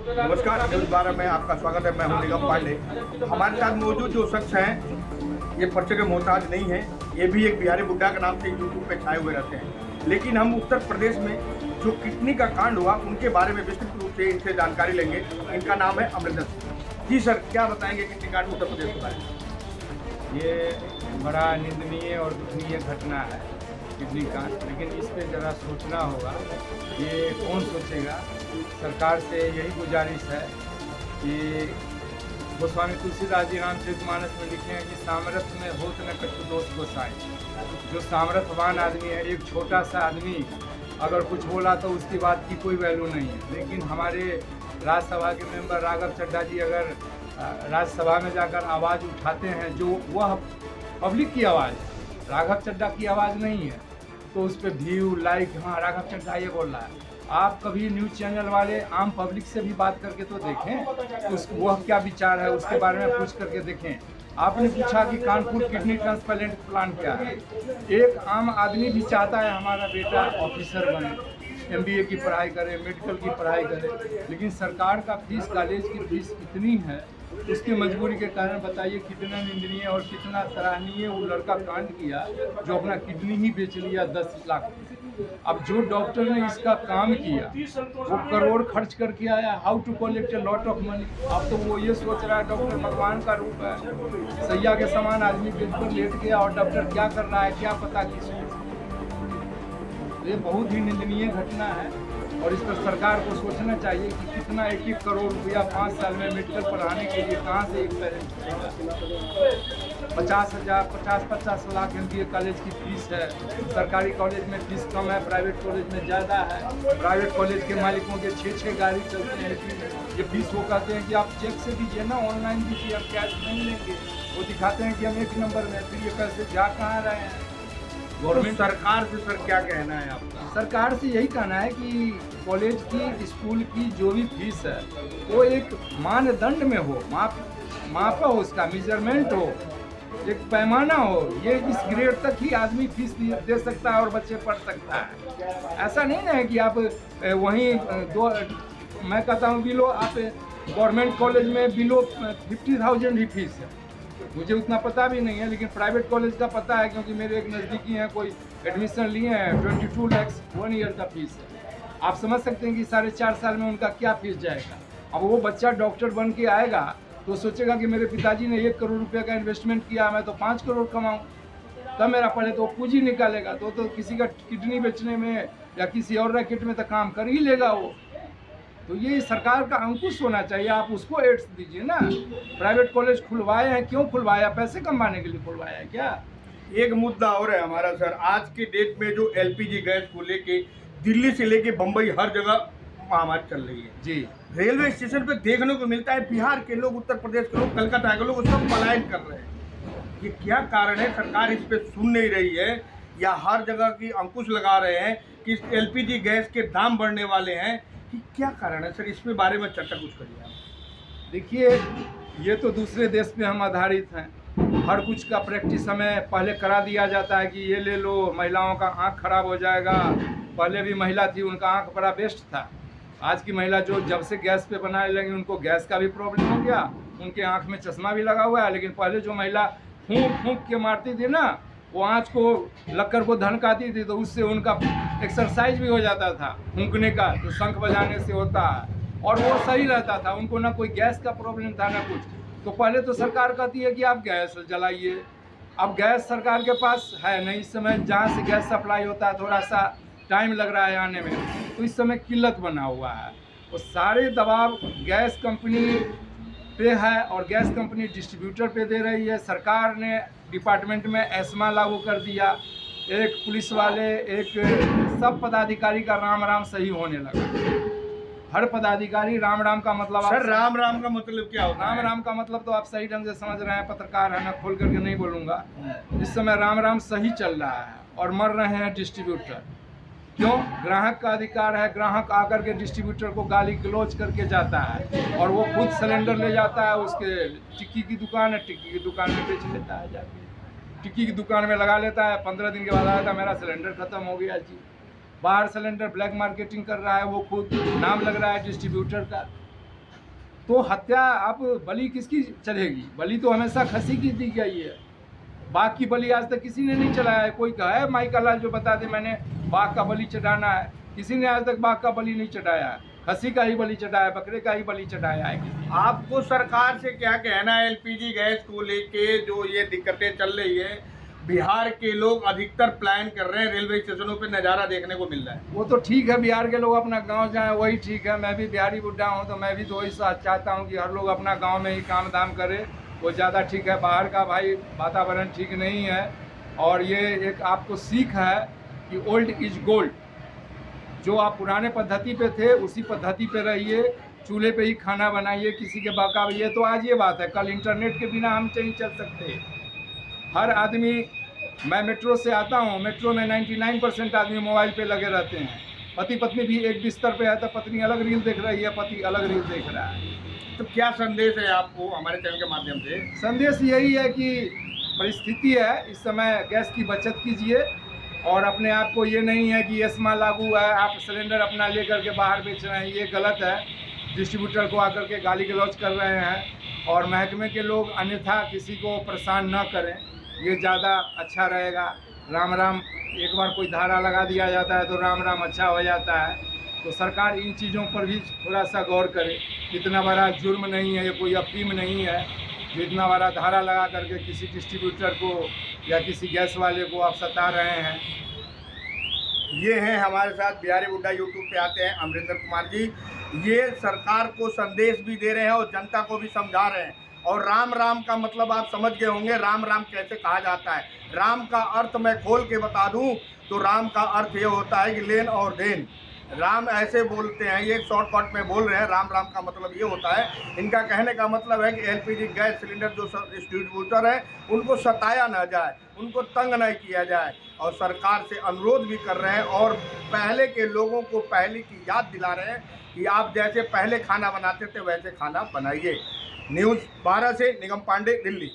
नमस्कार, न्यूज़ 12 में आपका स्वागत है। मैं हूं निगम पांडे। हमारे साथ मौजूद जो शख्स हैं ये परिचय के मोहताज नहीं है। ये भी एक बिहारी बुड्ढा के नाम से यूट्यूब पे छाए हुए रहते हैं। लेकिन हम उत्तर प्रदेश में जो किडनी का कांड हुआ उनके बारे में विस्तृत रूप से इनसे जानकारी लेंगे। इनका नाम है अमृता सिंह जी। सर, क्या बताएंगे किडनी कांड उत्तर प्रदेश के बारे में? ये बड़ा निंदनीय और दुखनीय घटना है किडनी कांड, लेकिन इस पे ज़रा सोचना होगा। ये कौन सोचेगा? सरकार से यही गुजारिश है कि गोस्वामी तुलसीदास जी रामचरितमानस में लिखे हैं कि सामर्थ्य में होत न कछु दोष गोसाई। जो सामर्थ्यवान आदमी है, एक छोटा सा आदमी अगर कुछ बोला तो उसकी बात की कोई वैल्यू नहीं है। लेकिन हमारे राज्यसभा के मेंबर राघव चड्ढा जी अगर राज्यसभा में जाकर आवाज़ उठाते हैं, जो वह पब्लिक की आवाज़ है, राघव चड्ढा की आवाज़ नहीं है, तो उस पर व्यू लाइक, हाँ राघव चड्ढा ये बोल रहा है। आप कभी न्यूज़ चैनल वाले आम पब्लिक से भी बात करके तो देखें, उस वह क्या विचार है उसके बारे में पूछ करके देखें। आपने पूछा कि कानपुर किडनी ट्रांसप्लांट प्लान क्या है। एक आम आदमी भी चाहता है हमारा बेटा ऑफिसर बने, MBA की पढ़ाई करे, मेडिकल की पढ़ाई करे, लेकिन सरकार का फीस, कॉलेज की फीस इतनी है, उसकी मजबूरी के कारण बताइए कितना निंदनीय और कितना सराहनीय वो लड़का कांड किया जो अपना किडनी ही बेच लिया 10 लाख। अब जो डॉक्टर ने इसका काम किया वो करोड़ खर्च करके आया, how to collect a lot of money. अब तो वो ये सोच रहा है डॉक्टर भगवान का रूप है, सैया के समान आदमी बेड पर लेट गया और डॉक्टर क्या कर रहा है क्या पता किसी। ये बहुत ही निंदनीय घटना है और इस पर सरकार को सोचना चाहिए कि कितना 1-1 करोड़ रुपया 5 साल में मेडिकल पढ़ाने के लिए कहाँ से एक पेरेंट देगा। 50 लाख MBA कॉलेज की फीस है। सरकारी कॉलेज में फीस कम है, प्राइवेट कॉलेज में ज़्यादा है। प्राइवेट कॉलेज के मालिकों के 6 गाड़ी चलते हैं। ये फीस वो कहते हैं कि आप चेक से दीजिए ना, ऑनलाइन दीजिए, हम कैश नहीं लेंगे। वो दिखाते हैं कि हम 1 नंबर में, फिर ये पैसे जा कहाँ रहे हैं। गवर्नमेंट सरकार से सर क्या कहना है आपका? सरकार से यही कहना है कि कॉलेज की, स्कूल की जो भी फीस है वो एक मानदंड में हो, मापा हो, उसका मेजरमेंट हो, एक पैमाना हो। ये इस ग्रेड तक ही आदमी फीस दे सकता है और बच्चे पढ़ सकता है। ऐसा नहीं ना है कि आप वहीं मैं कहता हूँ बिलो, आप गवर्नमेंट कॉलेज में बिलो 50,000 ही फीस है। मुझे उतना पता भी नहीं है, लेकिन प्राइवेट कॉलेज का पता है क्योंकि मेरे एक नज़दीकी हैं, कोई एडमिशन लिए हैं, 22 लाख 1 ईयर का फीस है। आप समझ सकते हैं कि 4.5 साल में उनका क्या फीस जाएगा। अब वो बच्चा डॉक्टर बन के आएगा तो सोचेगा कि मेरे पिताजी ने 1 करोड़ रुपये का इन्वेस्टमेंट किया, मैं तो 5 करोड़ कमाऊँ, तब मेरा पढ़े, तो पूंजी निकालेगा तो किसी का किडनी बेचने में या किसी और रैकेट में तो काम कर ही लेगा वो। तो ये सरकार का अंकुश होना चाहिए, आप उसको एड्स दीजिए ना। प्राइवेट कॉलेज खुलवाए हैं, क्यों खुलवाया? पैसे कमाने के लिए खुलवाया है क्या? एक मुद्दा और है हमारा सर, आज के डेट में जो LPG गैस को लेके दिल्ली से लेके बम्बई हर जगह महामारी चल रही है जी। रेलवे स्टेशन पे देखने को मिलता है बिहार के लोग, उत्तर प्रदेश के लोग, कलकत्ता के लोग उसका पलायन कर रहे हैं। ये क्या कारण है? सरकार इस पे सुन नहीं रही है या हर जगह की अंकुश लगा रहे हैं कि LPG गैस के दाम बढ़ने वाले हैं, कि क्या कारण है सर? इसमें बारे में चर्चा कुछ करिए आप। देखिए, ये तो दूसरे देश पे हम आधारित हैं। हर कुछ का प्रैक्टिस हमें पहले करा दिया जाता है कि ये ले लो, महिलाओं का आँख खराब हो जाएगा। पहले भी महिला थी, उनका आँख बड़ा बेस्ट था। आज की महिला जो जब से गैस पे बनाने लगी, उनको गैस का भी प्रॉब्लम हो गया, उनके आँख में चश्मा भी लगा हुआ है। लेकिन पहले जो महिला फूंक फूंक के मारती थी ना, वो आँच को, लक्कर को धनकाती थी, तो उससे उनका एक्सरसाइज भी हो जाता था फूंकने का, जो शंख बजाने से होता है, और वो सही रहता था। उनको ना कोई गैस का प्रॉब्लम था ना कुछ। तो पहले तो सरकार कहती है कि आप गैस जलाइए। अब गैस सरकार के पास है नहीं इस समय। जहाँ से गैस सप्लाई होता है थोड़ा सा टाइम लग रहा है आने में, तो इस समय किल्लत बना हुआ है। वो सारे दबाव गैस कंपनी पे है और गैस कंपनी डिस्ट्रीब्यूटर पे दे रही है। सरकार ने डिपार्टमेंट में एस्मा लागू कर दिया। एक पुलिस वाले, एक सब पदाधिकारी का राम राम सही होने लगा। हर पदाधिकारी राम राम का मतलब, सर राम राम का मतलब क्या होता है? राम राम का मतलब तो आप सही ढंग से समझ रहे हैं, पत्रकार है, मैं खोल करके नहीं बोलूँगा। इस समय राम राम सही चल रहा है और मर रहे हैं डिस्ट्रीब्यूटर। क्यों? ग्राहक का अधिकार है। ग्राहक आकर के डिस्ट्रीब्यूटर को गाली गलौज करके जाता है और वो खुद सिलेंडर ले जाता है। उसके टिक्की की दुकान है, टिक्की की दुकान में बेच लेता है जाके, टिक्की की दुकान में लगा लेता है। 15 दिन के बाद आया था, मेरा सिलेंडर खत्म हो गया जी। बाहर सिलेंडर ब्लैक मार्केटिंग कर रहा है, वो खुद नाम लग रहा है डिस्ट्रीब्यूटर का। तो हत्या अब बलि किसकी चढ़ेगी? बलि तो हमेशा खसी की दी गई है। बाघ की बलि आज तक किसी ने नहीं चढ़ाया है। कोई कहा है माइक अल्लाह जो बता दे मैंने बाघ का बलि चढ़ाना है? किसी ने आज तक बाघ का बलि नहीं चढ़ाया है। खसी का ही बलि चढ़ाया है, बकरे का ही बलि चढ़ाया है। आपको सरकार से क्या कहना है एलपीजी गैस को लेके जो ये दिक्कतें चल रही है? बिहार के लोग अधिकतर प्लान कर रहे हैं, रेलवे स्टेशनों पे नज़ारा देखने को मिल रहा है। वो तो ठीक है, बिहार के लोग अपना गांव जाएं वही ठीक है। मैं भी बिहारी बुड्ढा हूं तो मैं भी तो वही चाहता हूं कि हर लोग अपना गांव में ही काम धाम करे, वो ज़्यादा ठीक है। बाहर का भाई वातावरण ठीक नहीं है। और ये एक आपको सीख है कि ओल्ड इज गोल्ड। जो आप पुराने पद्धति पे थे उसी पद्धति पे रहिए, चूल्हे पे ही खाना बनाइए, किसी के बका। ये तो आज ये बात है, कल इंटरनेट के बिना हम नहीं चल सकते। हर आदमी, मैं मेट्रो से आता हूँ, मेट्रो में 99% आदमी मोबाइल पे लगे रहते हैं। पति पत्नी भी एक बिस्तर पे है तो पत्नी अलग रील देख रही है, पति अलग रील देख रहा है। तो क्या संदेश है आपको हमारे चैनल के माध्यम से? संदेश यही है कि परिस्थिति है, इस समय गैस की बचत कीजिए और अपने आप को ये नहीं है कि एस्मा लागू है, आप सिलेंडर अपना लेकर के बाहर बेच रहे हैं, ये गलत है। डिस्ट्रीब्यूटर को आकर के गाली गलौज कर रहे हैं और महकमे के लोग अन्यथा किसी को परेशान न करें, ये ज़्यादा अच्छा रहेगा। राम राम एक बार कोई धारा लगा दिया जाता है तो राम राम अच्छा हो जाता है। तो सरकार इन चीज़ों पर भी थोड़ा सा गौर करे। इतना बड़ा जुर्म नहीं है, ये कोई अफीम नहीं है जो इतना बड़ा धारा लगा करके किसी डिस्ट्रीब्यूटर को या किसी गैस वाले को आप सता रहे हैं। ये हैं हमारे साथ बिहारी बुड्ढा यूट्यूब पे आते हैं अमरिंदर कुमार जी। ये सरकार को संदेश भी दे रहे हैं और जनता को भी समझा रहे हैं। और राम राम का मतलब आप समझ गए होंगे, राम राम कैसे कहा जाता है। राम का अर्थ मैं खोल के बता दूं तो राम का अर्थ ये होता है कि लेन और देन। राम ऐसे बोलते हैं, ये शॉर्टकट में बोल रहे हैं। राम राम का मतलब ये होता है, इनका कहने का मतलब है कि एलपीजी गैस सिलेंडर जो डिस्ट्रीब्यूटर है उनको सताया ना जाए, उनको तंग नहीं किया जाए। और सरकार से अनुरोध भी कर रहे हैं और पहले के लोगों को पहले की याद दिला रहे हैं कि आप जैसे पहले खाना बनाते थे वैसे खाना बनाइए। न्यूज़ 12 से निगम पांडे, दिल्ली।